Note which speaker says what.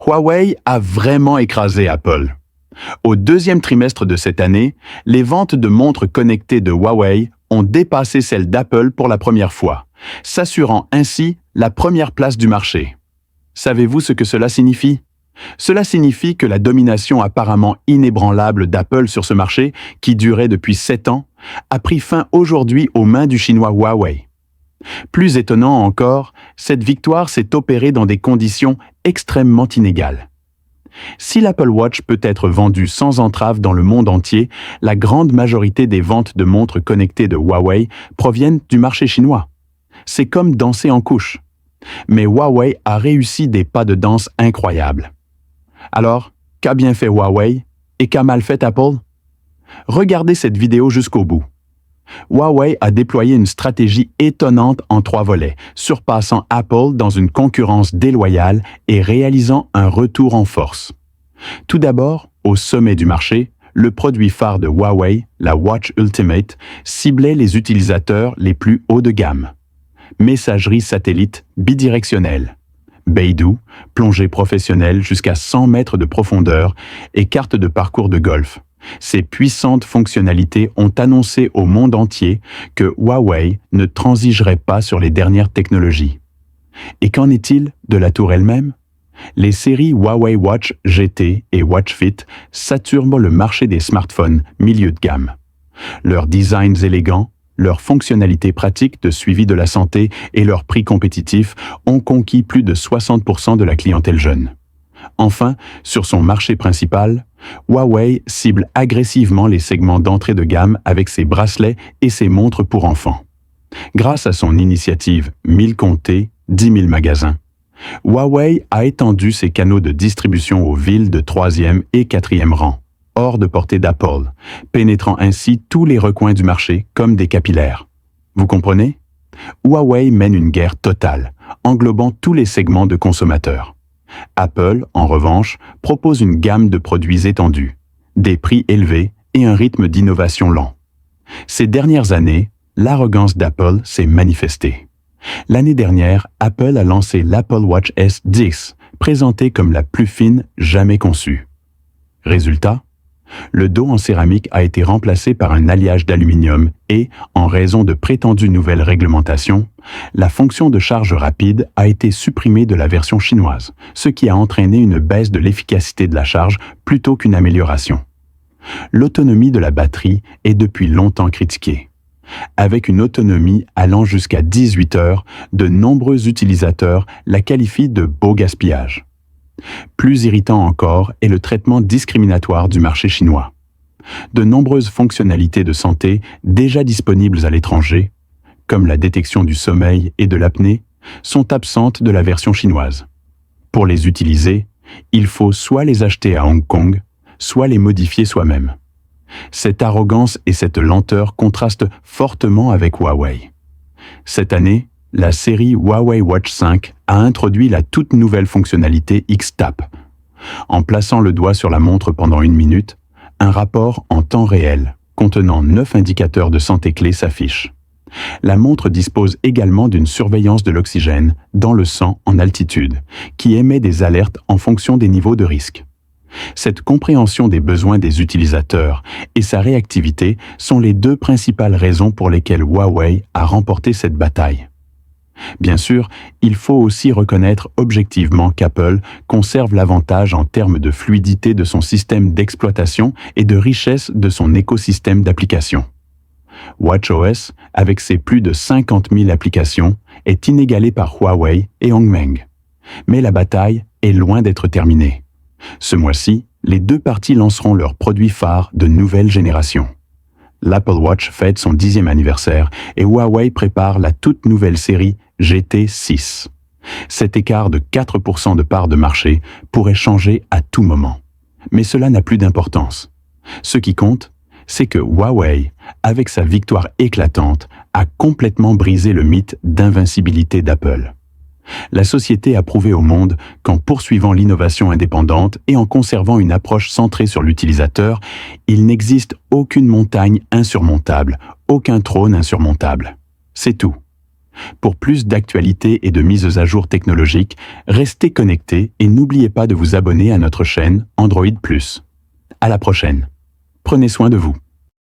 Speaker 1: Huawei a vraiment écrasé Apple. Au deuxième trimestre de cette année, les ventes de montres connectées de Huawei ont dépassé celles d'Apple pour la première fois, s'assurant ainsi la première place du marché. Savez-vous ce que cela signifie? Cela signifie que la domination apparemment inébranlable d'Apple sur ce marché, qui durait depuis 7 ans, a pris fin aujourd'hui aux mains du chinois Huawei. Plus étonnant encore, cette victoire s'est opérée dans des conditions extrêmement inégales. Si l'Apple Watch peut être vendu sans entrave dans le monde entier, la grande majorité des ventes de montres connectées de Huawei proviennent du marché chinois. C'est comme danser en couche. Mais Huawei a réussi des pas de danse incroyables. Alors, qu'a bien fait Huawei et qu'a mal fait Apple? Regardez cette vidéo jusqu'au bout. Huawei a déployé une stratégie étonnante en 3 volets, surpassant Apple dans une concurrence déloyale et réalisant un retour en force. Tout d'abord, au sommet du marché, le produit phare de Huawei, la Watch Ultimate, ciblait les utilisateurs les plus hauts de gamme. Messagerie satellite bidirectionnelle, Beidou, plongée professionnelle jusqu'à 100 mètres de profondeur et carte de parcours de golf. Ces puissantes fonctionnalités ont annoncé au monde entier que Huawei ne transigerait pas sur les dernières technologies. Et qu'en est-il de la tour elle-même? Les séries Huawei Watch GT et Watch Fit saturent le marché des smartphones milieu de gamme. Leurs designs élégants, leurs fonctionnalités pratiques de suivi de la santé et leur prix compétitif ont conquis plus de 60% de la clientèle jeune. Enfin, sur son marché principal, Huawei cible agressivement les segments d'entrée de gamme avec ses bracelets et ses montres pour enfants. Grâce à son initiative 1000 comtés, 10 000 magasins, Huawei a étendu ses canaux de distribution aux villes de 3e et 4e rang, hors de portée d'Apple, pénétrant ainsi tous les recoins du marché comme des capillaires. Vous comprenez? Huawei mène une guerre totale, englobant tous les segments de consommateurs. Apple, en revanche, propose une gamme de produits étendus, des prix élevés et un rythme d'innovation lent. Ces dernières années, l'arrogance d'Apple s'est manifestée. L'année dernière, Apple a lancé l'Apple Watch S10, présentée comme la plus fine jamais conçue. Résultat? Le dos en céramique a été remplacé par un alliage d'aluminium et, en raison de prétendues nouvelles réglementations, la fonction de charge rapide a été supprimée de la version chinoise, ce qui a entraîné une baisse de l'efficacité de la charge plutôt qu'une amélioration. L'autonomie de la batterie est depuis longtemps critiquée. Avec une autonomie allant jusqu'à 18 heures, de nombreux utilisateurs la qualifient de beau gaspillage. Plus irritant encore est le traitement discriminatoire du marché chinois. De nombreuses fonctionnalités de santé déjà disponibles à l'étranger, comme la détection du sommeil et de l'apnée, sont absentes de la version chinoise. Pour les utiliser, il faut soit les acheter à Hong Kong, soit les modifier soi-même. Cette arrogance et cette lenteur contrastent fortement avec Huawei. Cette année, la série Huawei Watch 5 a introduit la toute nouvelle fonctionnalité X-Tap. En plaçant le doigt sur la montre pendant 1 minute, un rapport en temps réel, contenant 9 indicateurs de santé clés s'affiche. La montre dispose également d'une surveillance de l'oxygène dans le sang en altitude, qui émet des alertes en fonction des niveaux de risque. Cette compréhension des besoins des utilisateurs et sa réactivité sont les 2 principales raisons pour lesquelles Huawei a remporté cette bataille. Bien sûr, il faut aussi reconnaître objectivement qu'Apple conserve l'avantage en termes de fluidité de son système d'exploitation et de richesse de son écosystème d'applications. WatchOS, avec ses plus de 50 000 applications, est inégalé par Huawei et Hongmeng. Mais la bataille est loin d'être terminée. Ce mois-ci, les 2 parties lanceront leurs produits phares de nouvelle génération. L'Apple Watch fête son 10e anniversaire et Huawei prépare la toute nouvelle série GT6. Cet écart de 4% de part de marché pourrait changer à tout moment. Mais cela n'a plus d'importance. Ce qui compte, c'est que Huawei, avec sa victoire éclatante, a complètement brisé le mythe d'invincibilité d'Apple. La société a prouvé au monde qu'en poursuivant l'innovation indépendante et en conservant une approche centrée sur l'utilisateur, il n'existe aucune montagne insurmontable, aucun trône insurmontable. C'est tout. Pour plus d'actualités et de mises à jour technologiques, restez connectés et n'oubliez pas de vous abonner à notre chaîne Android+. À la prochaine. Prenez soin de vous.